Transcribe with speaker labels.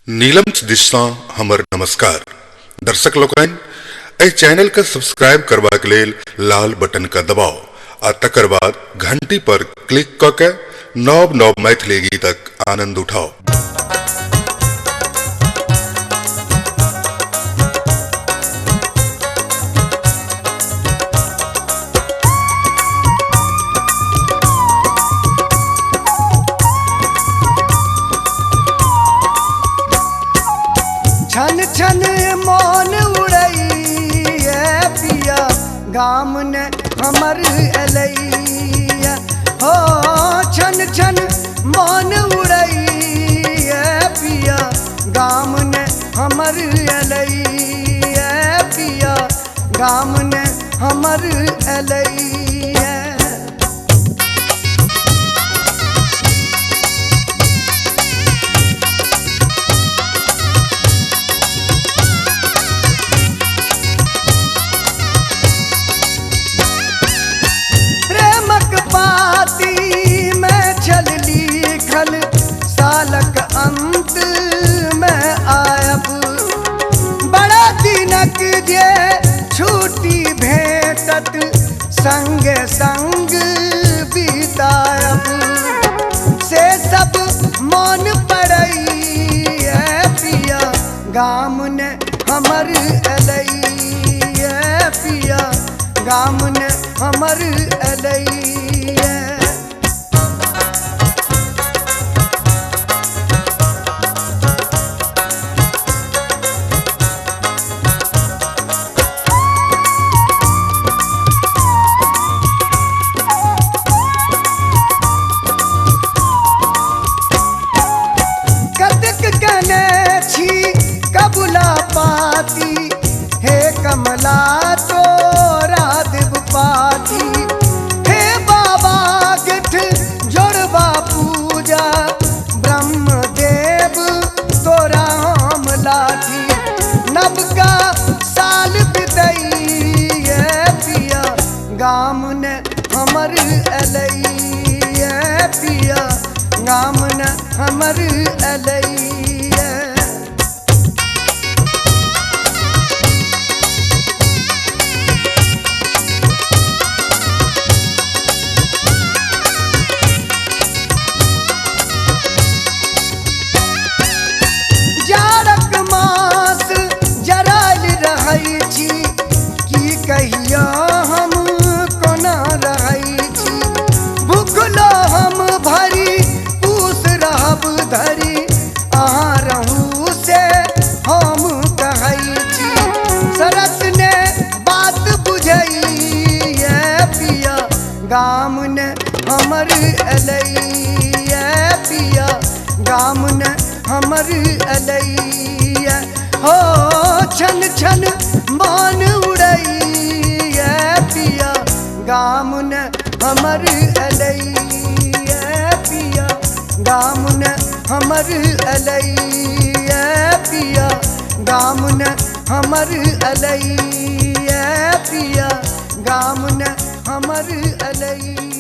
Speaker 1: नीलम दिशा हमर नमस्कार दर्शक लोकन ए चैनल का सब्सक्राइब करवा के लेल लाल बटन का दबाओ आ तकर बाद घंटी पर क्लिक क के नव नव मैथिली गीतक आनंद उठाओ।
Speaker 2: छन छन मन उड़ई पिया गाम ने हमर एलैया हो छन छन मन उड़ई पिया गाम ने हमर एलैया पिया गाम ने हमर एलैया। सालक अंत में आयब बड़ा दिनक जे छुट्टी भेटत संगे संग बीतायब से सब मन पड़ई पिया गाम ने हमर एलैया पिया गाम ने हमर एलैया। कबुला पाती हे कमला तोरा देव पाती हे बाबा गिठ जोड़बा पूजा ब्रह्म देव तोरा हम लाठी नबका साल बितई पिया गाम ने हमर एलैया पिया गाम ने हमर एलैया। कहिया हम कोना रहै छी भूखलो हम भरी पूस रहब धरी अहाँ रहू से हम कहै छी सरस ने बात बुझई पिया गाम ने हमर एलैया पिया गाम ने हमर एलैया हो छन छन मन उड़ई पिया गाम ने हमर एलैया पिया गाम ने हमर एलैया पिया गाम ने हमर एलैया पिया गाम ने हमर एलैया।